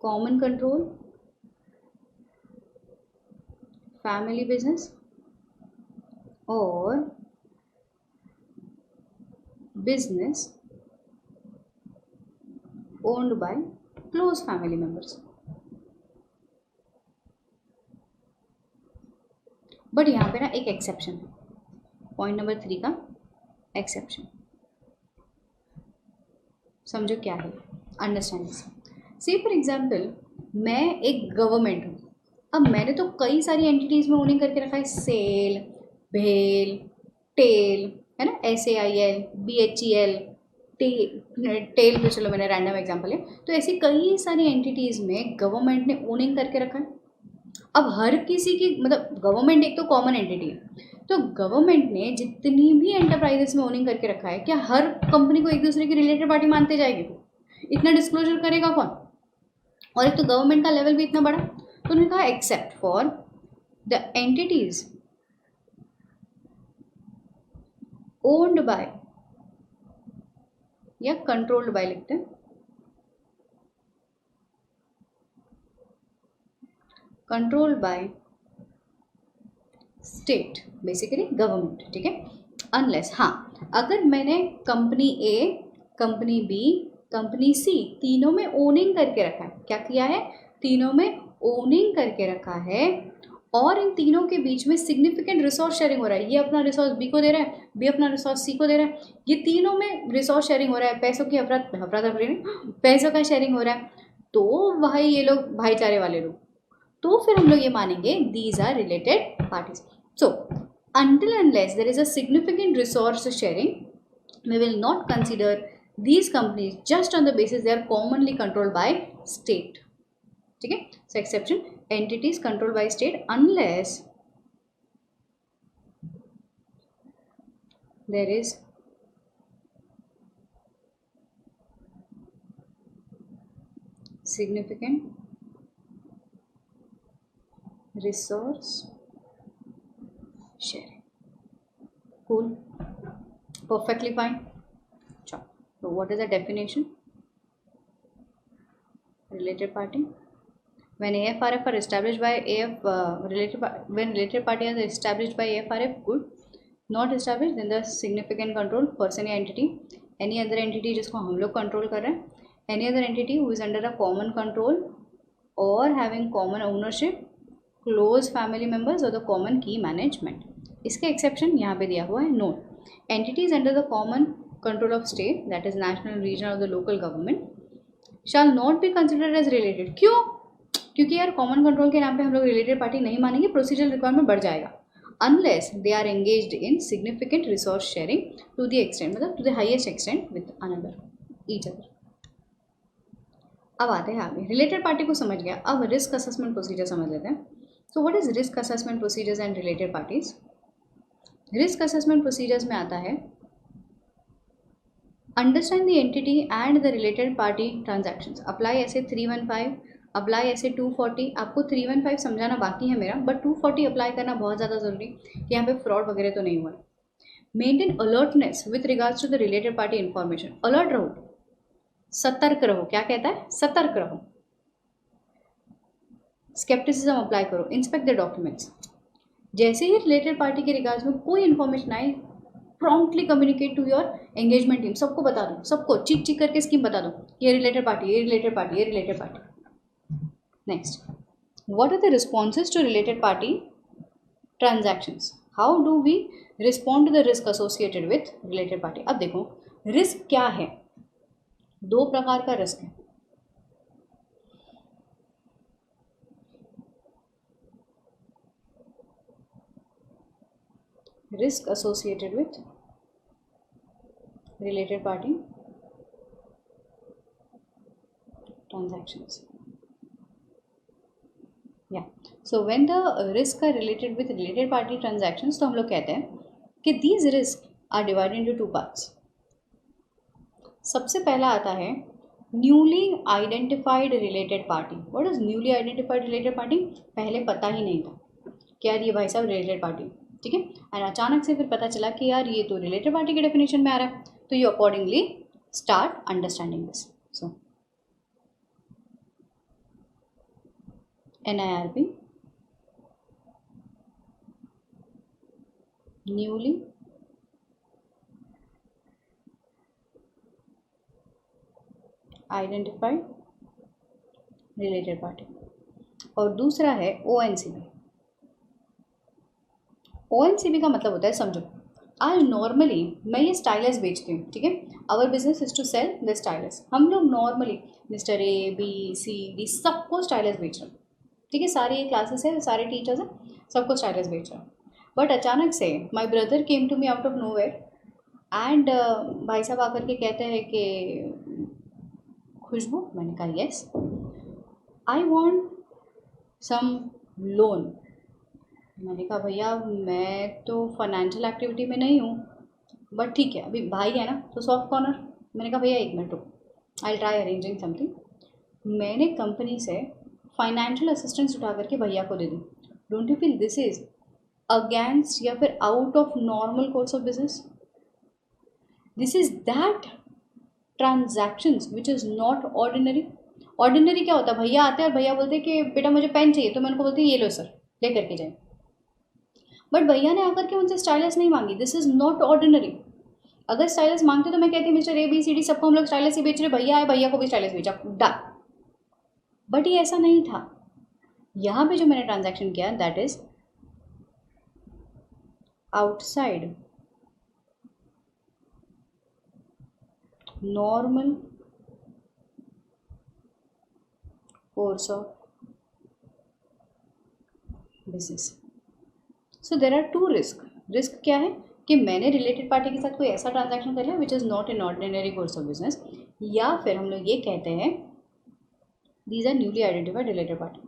कॉमन कंट्रोल, फैमिली बिजनेस और business owned by close family members. But यहाँ पे ना एक एक्सेप्शन है. पॉइंट नंबर 3 का एक्सेप्शन समझो क्या है. अंडरस्टैंड. से फॉर एग्जाम्पल मैं एक गवर्नमेंट हूँ. अब मैंने तो कई सारी एंटिटीज़ में ओनिंग करके रखा है. सेल, भेल, टेल, है ना, SAIL, BHEL, टेल पे चलो मैंने रैंडम एग्जांपल है. तो ऐसी कई सारी एंटिटीज़ में गवर्नमेंट ने ओनिंग करके रखा है. अब हर किसी की मतलब गवर्नमेंट एक तो कॉमन एंटिटी है, तो गवर्नमेंट ने जितनी भी एंटरप्राइजेस में ओनिंग करके रखा है, क्या हर कंपनी को एक दूसरे की रिलेटेड पार्टी मानते जाएगी? इतना डिस्क्लोजर करेगा कौन? और एक तो गवर्नमेंट का लेवल भी इतना बड़ा. तो उन्होंने कहा except for the entities owned by या कंट्रोल्ड बाय लिखते हैं, controlled by state, basically government. ठीक है. अनलेस, हाँ, अगर मैंने कंपनी ए, कंपनी बी, कंपनी सी तीनों में ओनिंग करके रखा है. क्या किया है? तीनों में ओनिंग करके रखा है और इन तीनों के बीच में सिग्निफिकेंट रिसोर्स शेयरिंग हो रहा है. ये अपना रिसोर्स बी को दे रहा है, बी अपना रिसोर्स सी को दे रहा है. ये तीनों में रिसोर्स शेयरिंग हो रहा है, पैसों की पैसों का शेयरिंग हो रहा है. तो भाई ये लोग भाईचारे वाले लोग, तो फिर हम लोग ये मानेंगे these are related parties. So until unless there is a significant resource sharing, we will not consider these companies just on the basis they are commonly controlled by state. ठीक है. So exception, entities controlled by state unless there is significant resource sharing. Cool. Perfectly fine. So what is the definition? Related party. When AFRF are established by when related party is established by AFRF, good. Not established, then the significant control person या entity, any other entity जिसको हम लोग control कर रहे हैं, any other entity who is under a common control or having common ownership, close family members or the common key management. इसके exception यहाँ पे दिया हुआ है. Note, entities under the common control of state, that is national, regional और the local government, shall not be considered as related. क्यों? क्योंकि यार कॉमन कंट्रोल के नाम पे हम लोग रिलेटेड पार्टी नहीं मानेंगे, प्रोसीजरल रिक्वायरमेंट बढ़ जाएगा. Unless they are engaged in significant resource sharing to the extent, मतलब to the highest extent with another each other. अब आते हैं आगे. रिलेटेड पार्टी को समझ गया. अब रिस्क असेसमेंट प्रोसीजर समझ लेते हैं. So what is risk assessment procedures and related parties? Risk assessment procedures में आता है understand the entity and the related party transactions. Apply ऐसे 315, अप्लाई ऐसे 240. आपको 315 समझाना बाकी है मेरा, बट 240 अप्लाई करना बहुत ज़्यादा ज़रूरी कि यहाँ पे फ्रॉड वगैरह तो नहीं हुआ है. Maintain alertness with regards to the related party information. Alert रहो, सतर्क रहो. क्या कहता है? सतर्क रहो. स्केप्टिसिज्म अप्लाई करो. Inspect the documents. जैसे ही रिलेटेड पार्टी के रिगार्ड्स में कोई इन्फॉर्मेशन आए, promptly communicate to your engagement team, सबको बता दो, सबको चिक चिक करके स्कीम बता दो, ये रिलेटेड पार्टी, ये रिलेटेड पार्टी, ये related party. Next, what are the responses to related party transactions, how do we respond to the risk associated with related party. अब देखो रिस्क क्या है, दो प्रकार का रिस्क है। Risk associated with related party transactions. Yeah, so when the risk are related with related party transactions, तो हम लोग कहते हैं कि these risks are divided into two parts. सबसे पहला आता है newly identified related party. What is newly identified related party? पहले पता ही नहीं था कि यार ये भाई साहब रिलेटेड पार्टी, ठीक है, एंड अचानक से फिर पता चला कि यार ये तो रिलेटेड पार्टी के डेफिनेशन में आ रहा है, तो you accordingly start understanding this. So NIRP, newly identified related party, और दूसरा है ONCB। ONCB का मतलब होता है, समझो आज नॉर्मली मैं ये स्टाइलस बेचती हूँ, ठीक है, our business is to sell the stylus. हम लोग नॉर्मली मिस्टर ABCD सबको स्टाइलस बेच रहे हैं, ठीक है, सारी क्लासेस है, सारे टीचर्स हैं, सबको स्टाइलस बेच रहे हैं। बट अचानक से my brother came to me out of nowhere and भाई साहब आकर के कहते हैं कि खुशबू, मैंने कहा yes, I want some loan. मैंने कहा भैया मैं तो फाइनेंशियल एक्टिविटी में नहीं हूँ, बट ठीक है अभी भाई है ना तो सॉफ्ट कॉर्नर। मैंने कहा भैया 1 मिनट रुको, आई ट्राई अरेंजिंग समथिंग। मैंने कंपनी से फाइनेंशियल असिस्टेंस उठा करके भैया को दे दी। Don't you feel this is against या फिर out of normal course of business? This is that transactions which is not ordinary. Ordinary क्या होता है, भैया आते हैं और भैया बोलते हैं कि बेटा मुझे पेन चाहिए, तो मैं उनको बोलती हूँ ये लो सर, ले करके जाए। बट भैया ने आकर के उनसे स्टाइलस नहीं मांगी, दिस इज़ नॉट ऑर्डिनरी। अगर स्टाइलस मांगते तो मैं कहती मिस्टर ABCD सबको हम लोग स्टाइलस ही बेच रहे, भैया आए भैया को भी स्टाइलस बेचा, डन। बट ये ऐसा नहीं था। यहाँ पे जो मैंने ट्रांजैक्शन किया that is outside normal course of business. So there are two risk. Risk क्या है कि मैंने रिलेटेड पार्टी के साथ कोई ऐसा ट्रांजैक्शन कर लिया which is not in ordinary course of business, या फिर हम लोग ये कहते हैं these are newly identified related party.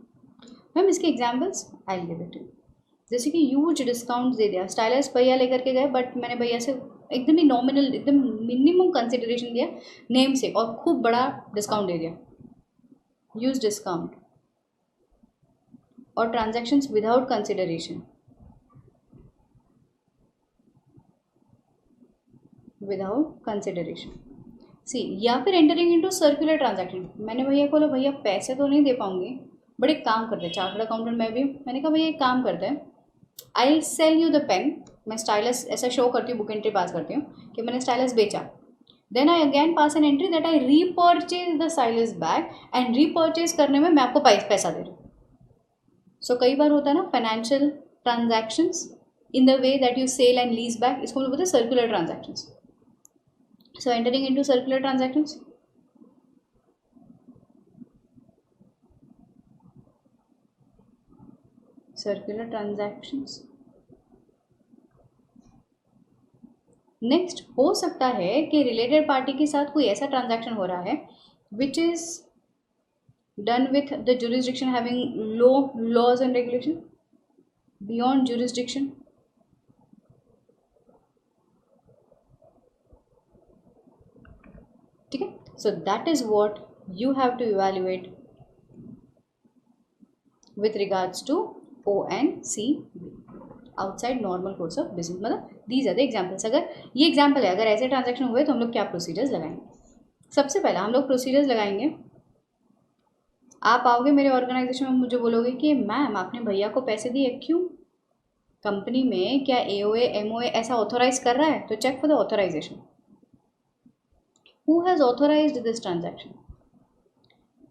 Ma'am इसके एग्जाम्पल्स आई गिव इट। जैसे कि ह्यूज डिस्काउंट दे दिया, स्टाइलस भैया लेकर के गए, बट मैंने भैया से एकदम ही नॉमिनल एकदम मिनिमम कंसिडरेशन दिया नेम से, और खूब बड़ा डिस्काउंट दे दिया, ह्यूज डिस्काउंट। और transactions without consideration, without consideration सी, या फिर एंटरिंग इनटू सर्कुलर ट्रांजैक्शन। मैंने भैया को बोला भैया पैसे तो नहीं दे पाऊंगी, बट एक काम करते हैं, चार्टर्ड अकाउंटेंट मैं भी, मैंने कहा भैया एक काम करते हैं, आई सेल यू द पेन। मैं स्टाइलस ऐसा शो करती हूँ, बुक एंट्री पास करती हूँ कि मैंने स्टाइलस बेचा, then I again pass an entry that I repurchase the stylus back, and repurchase करने में मैं आपको पैसा दे रही हूँ। सो कई बार होता है ना financial transactions in the way that you sell and lease back, इसको बोलते हैं circular transactions. So entering into circular transactions, circular transactions. Next हो सकता है कि रिलेटेड पार्टी के साथ कोई ऐसा ट्रांजैक्शन हो रहा है which is done with the jurisdiction having low laws and regulation beyond jurisdiction. ठीक है, so that is what you have to evaluate with regards to ONCB, outside normal course of business. मतलब these are the examples. अगर ये example है, अगर ऐसे transaction हुए तो हम लोग क्या प्रोसीजर्स लगाएंगे? सबसे पहला हम लोग प्रोसीजर्स लगाएंगे, आप आओगे मेरे ऑर्गेनाइजेशन में, मुझे बोलोगे कि मैम आपने भैया को पैसे दिए, क्यों? कंपनी में क्या एओए एमओए ऐसा ऑथोराइज कर रहा है? तो check for the authorization. Who has authorized this transaction?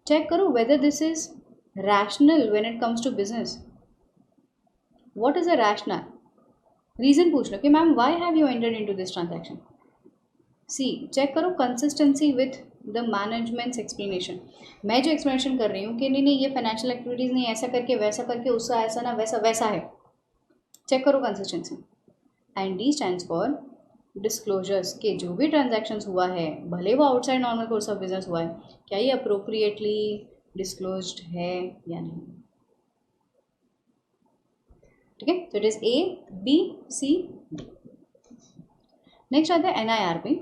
Check करो whether this is rational when it comes to business. What is a rational reason? पूछ लो कि ma'am why have you entered into this transaction. सी चेक करो consistency with the management's explanation. मैं जो explanation कर रही हूँ कि नहीं नहीं ये फाइनेंशियल एक्टिविटीज़ नहीं, ऐसा करके वैसा करके, उसका ऐसा ना वैसा वैसा है. चेक करो consistency. And D stands for disclosures के जो भी ट्रांजैक्शंस हुआ है, भले वो outside normal course of business हुआ है, क्या ये अप्रोप्रिएटली डिस्क्लोज्ड है या नहीं. ठीक है, तो it is A B C D. Next आता है NIRP,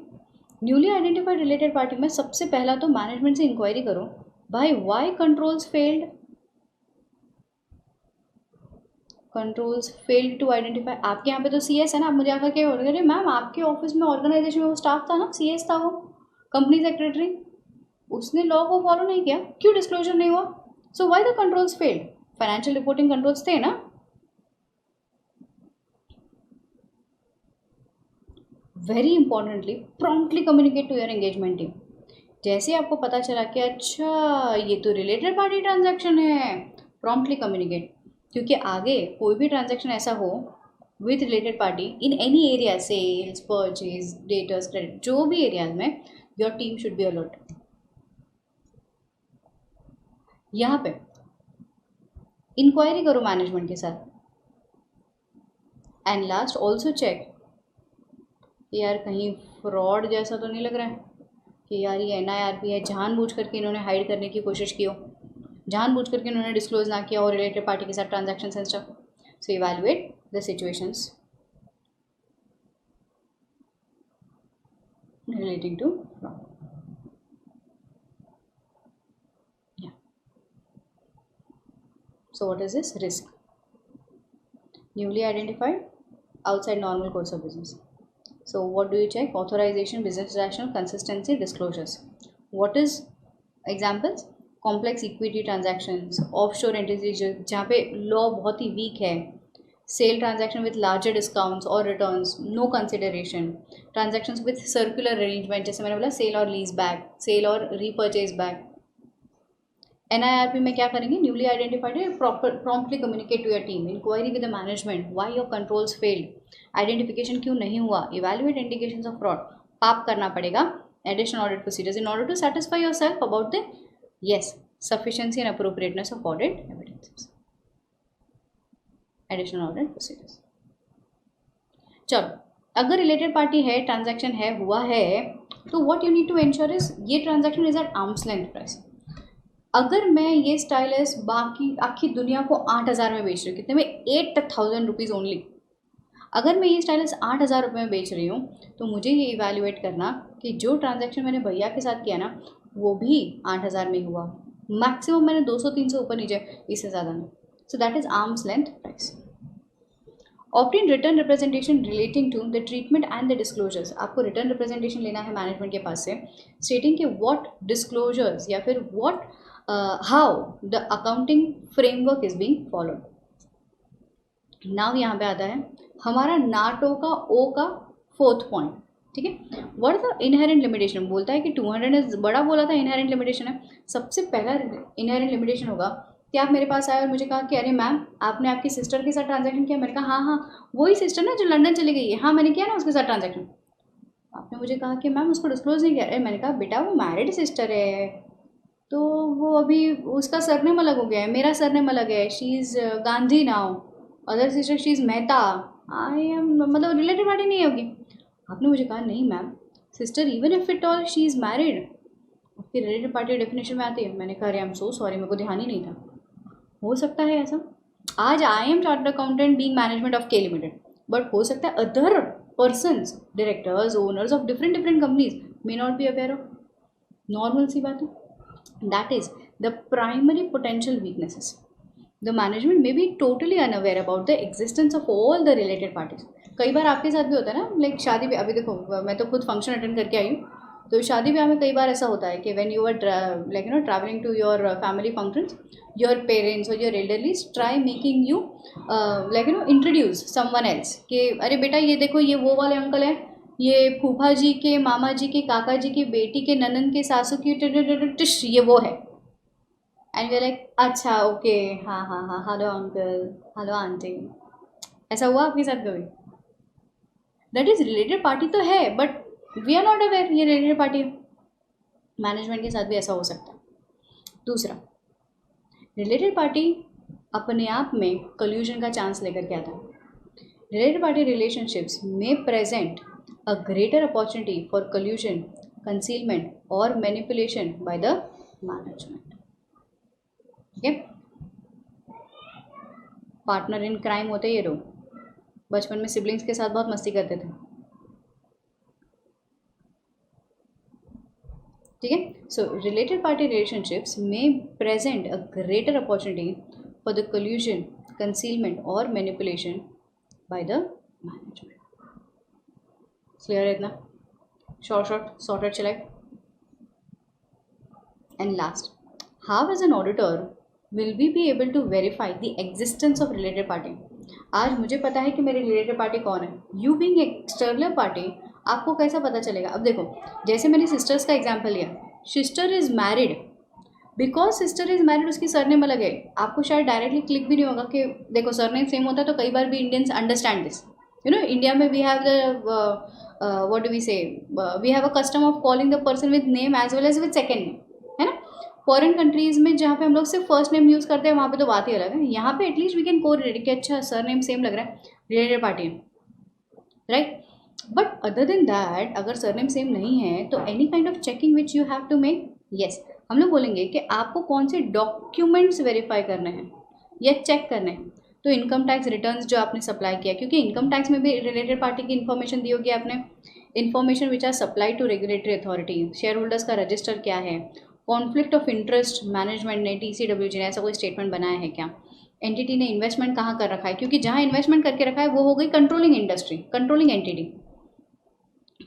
newly identified related party में. सबसे पहला तो मैनेजमेंट से इंक्वायरी करो, भाई why controls failed to identify. आपके यहाँ पे तो CS है ना. आप मुझे आकर के बोलोगे मैम आपके ऑफिस में ऑर्गेनाइजेशन में वो स्टाफ था ना, CS था, वो कंपनी सेक्रेटरी, उसने लॉ को फॉलो नहीं किया, क्यों डिस्क्लोजर नहीं हुआ? So why the controls failed? Financial reporting controls थे ना. Very importantly promptly communicate to your engagement team. जैसे आपको पता चला कि अच्छा ये तो रिलेटेड पार्टी ट्रांजैक्शन है, प्रॉम्प्टली कम्युनिकेट. क्योंकि आगे कोई भी ट्रांजैक्शन ऐसा हो with related party in any area, sales, purchase, debtors, credit, जो भी एरियाज में, your team should be alert. यहाँ पे इंक्वायरी करो मैनेजमेंट के साथ. एंड लास्ट ऑल्सो चेक यार कहीं फ्रॉड जैसा तो नहीं लग रहा है कि यार ये NIRP है, जानबूझ करके इन्होंने हाइड करने की कोशिश की हो, जानबूझ करके इन्होंने डिस्क्लोज ना किया और रिलेटेड पार्टी के साथ transaction and stuff. So evaluate the situations relating to fraud. Yeah. So what is this? Risk. Newly identified outside normal course of business. So what do you check? Authorization, business rationale, consistency, disclosures. What is examples? Complex equity transactions, offshore entities जहाँ पे law बहुत ही weak है, sale transaction with larger discounts or returns, no consideration, transactions with circular arrangement जैसे मैंने बोला sale और lease back, sale और repurchase back. NIRP में क्या करेंगे? न्यूली आइडेंटिफाइड है, promptly communicate to your team, inquiry with the management, why your controls failed, identification क्यों नहीं हुआ, इवैल्यूएट इंडिकेशंस ऑफ फ्रॉड, पाप करना पड़ेगा additional audit procedures in order to satisfy yourself about the sufficiency and appropriateness of audit evidences. Additional audit procedures. चलो, अगर related party है, transaction है, हुआ है, तो what you need to ensure is ये transaction is at arm's length price. अगर मैं ये स्टाइलिस बाकी आखी दुनिया को 8,000 में बेच रही हूँ, कितने में? 8,000 रुपीज़ ओनली. अगर मैं ये स्टाइलिस 8,000 रुपये में बेच रही हूँ, तो मुझे ये इवैल्यूएट करना कि जो ट्रांजैक्शन मैंने भैया के साथ किया ना, वो भी 8,000 में ही हुआ. मैक्सिमम मैंने 200-300 ऊपर नीचे, इससे ज़्यादा नहीं. So that is arm's length price. Obtain written representation relating to the treatment and the disclosures. आपको रिटर्न रिप्रेजेंटेशन लेना है मैनेजमेंट के पास से, स्टेटिंग के व्हाट डिस्क्लोजर्स या फिर what how the accounting framework is being followed. Now यहाँ पे आता है हमारा नाटो का ओ का 4th पॉइंट. ठीक है, what is the inherent limitation. बोलता है कि 200 इज बड़ा, बोला था इनहेरेंट लिमिटेशन है. सबसे पहला इनहेरेंट लिमिटेशन होगा कि आप मेरे पास आए और मुझे कहा कि अरे मैम आपने आपकी सिस्टर के साथ ट्रांजैक्शन किया. मैंने कहा हाँ वही सिस्टर ना जो लंदन चली गई है, हाँ मैंने किया ना उसके साथ ट्रांजैक्शन. आपने मुझे कहा कि मैम उसको डिस्क्लोज नहीं किया. अरे मैंने कहा बेटा वो मैरिड सिस्टर है, तो वो अभी उसका सरनेम अलग हो गया है, मेरा सरनेम अलग है. She is Gandhi now, other sister she is Mehta. I am मतलब रिलेटेड पार्टी नहीं होगी. आपने मुझे कहा नहीं ma'am sister even if it all she is married आपकी रिलेटेड पार्टी डेफिनेशन में आती है. मैंने कहा अरे आई एम सो सॉरी, मेरे को ध्यान ही नहीं था. हो सकता है ऐसा. आज I am chartered accountant being management of K limited, but हो सकता है other persons, directors, owners of different companies may not be aware of. Normal सी बात है. That is the primary potential weaknesses. The management may be totally unaware about the existence of all the related parties. कई बार आपके साथ भी होता है ना, लाइक शादी पे. अभी देखो मैं तो खुद फंक्शन अटेंड करके आई हूँ, तो शादी ब्याह में कई बार ऐसा होता है कि when you are like travelling to your family functions, your parents और your elderlies try making you introduce someone else कि अरे बेटा ये देखो ये वो वाले अंकल हैं, ये फूफा जी के, मामा जी के, काका जी की बेटी के, ननन के, सासू की, टिश ये वो है। एंड वी लाइक अच्छा ओके, हाँ हाँ हाँ, हेलो अंकल, हेलो आंटी। ऐसा हुआ आपके साथ कभी? दैट इज रिलेटेड पार्टी तो है, but we are not aware ये रिलेटेड पार्टी है। मैनेजमेंट के साथ भी ऐसा हो सकता है। दूसरा, रिलेटेड पार्टी अपने आप में कल्यूजन का चांस लेकर के आता है। रिलेटेड पार्टी रिलेशनशिप्स में present a greater opportunity for कल्यूजन, concealment और मैनिपुलेशन बाय द मैनेजमेंट। ठीक है, पार्टनर इन क्राइम होते ये लोग, बचपन में सिबलिंग्स के साथ बहुत मस्ती करते थे। ठीक है, सो रिलेटेड पार्टी रिलेशनशिप्स में present a greater opportunity for the collusion, concealment और manipulation by the management. Clear है इतना? शॉर्ट सॉर्टेड चलाए। And last, how as an auditor will we be able to verify the existence of related party? आज मुझे पता है कि मेरी रिलेटेड पार्टी कौन है, यू बीइंग एक्सटर्नल पार्टी आपको कैसा पता चलेगा? अब देखो, जैसे मैंने सिस्टर्स का एग्जाम्पल लिया, sister is married, because sister is married उसकी सरनेम अलग है, आपको शायद डायरेक्टली क्लिक भी नहीं होगा कि देखो सरनेम सेम होता है। तो कई बार भी इंडियंस अंडरस्टैंड दिस, इंडिया में we have the what do we say, we have a custom of calling the person with name as well as with second name, है ना। फॉरेन कंट्रीज में जहाँ पे हम लोग सिर्फ फर्स्ट नेम यूज़ करते हैं वहाँ पे तो बात ही अलग है। यहाँ पे एटलीस्ट वी कैन कोरिलेट कि अच्छा सर नेम सेम लग रहा है, रिलेटेड पार्टी है, right. But other than that अगर सरनेम सेम नहीं है तो any kind of checking which you have to make, yes, हम लोग बोलेंगे कि आपको कौन से डॉक्यूमेंट्स वेरीफाई करने हैं या चेक करने हैं। तो इनकम टैक्स रिटर्न्स जो आपने सप्लाई किया, क्योंकि इनकम टैक्स में भी रिलेटेड पार्टी की इन्फॉर्मेशन दी होगी आपने, information which are supply to regulatory authority, shareholders का रजिस्टर क्या है, कॉन्फ्लिक्ट ऑफ इंटरेस्ट मैनेजमेंट ने, TCWG ने ऐसा कोई स्टेटमेंट बनाया है क्या, एंटिटी ने इन्वेस्टमेंट कहाँ कर रखा है, क्योंकि जहाँ इन्वेस्टमेंट करके रखा है वो हो गई controlling industry, controlling entity.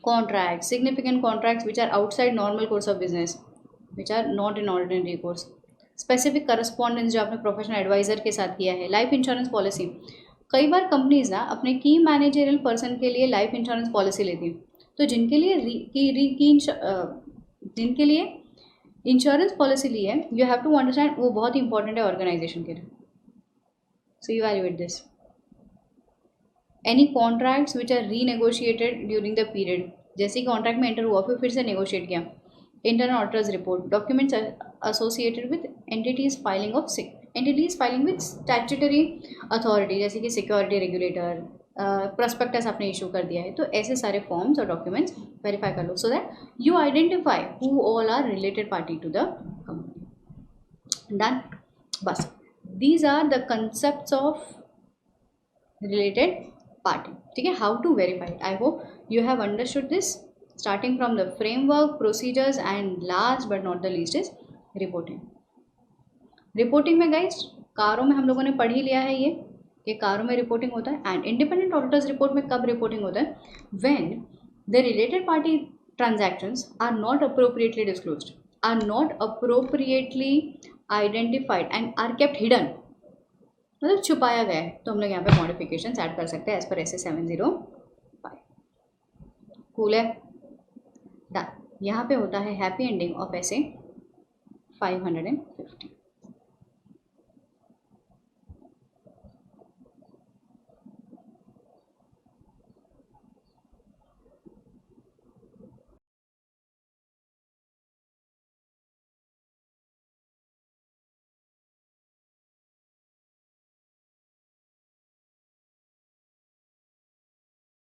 Contracts, significant contracts which are outside normal course of business, which are not in ordinary course. Specific correspondence जो आपने प्रोफेशनल एडवाइजर के साथ किया है। लाइफ इंश्योरेंस पॉलिसी, कई बार कंपनीज ना अपने की मैनेजरियल पर्सन के लिए लाइफ इंश्योरेंस पॉलिसी लेती है, तो जिनके लिए इंश्योरेंस पॉलिसी ली है, यू हैव टू अंडरस्टैंड वो बहुत ही इंपॉर्टेंट है ऑर्गेनाइजेशन के लिए। So evaluate this. Any contracts which are renegotiated during the period, जैसे ही कॉन्ट्रैक्ट में एंटर हुआ फिर से नेगोशिएट किया। Internal auditors report, documents associated with entities filing with statutory authority, जैसे कि सिक्योरिटी रेगुलेटर, प्रोस्पेक्टस आपने इशू कर दिया है, तो ऐसे सारे फॉर्म्स और डॉक्यूमेंट्स वेरीफाई कर लो so that you identify who all are related party to the company. Done, बस these are the concepts of related party. ठीक है, how to verify, I hope you have understood this, starting from the framework, procedures and last but not the least is reporting. Reporting में guys कारों में हम लोगों ने पढ़ ही लिया है ये कि कारों में रिपोर्टिंग होता है। एंड इंडिपेंडेंट ऑडिटर्स रिपोर्ट में कब रिपोर्टिंग होता है? When the related party transactions are not appropriately disclosed, are not appropriately identified and are kept hidden, मतलब छुपाया गया है। तो हम लोग यहाँ पे मॉडिफिकेशन ऐड कर सकते हैं एज पर SA 705। कूल है, डन। यहाँ पे होता है हैप्पी एंडिंग ऑफ SA 550।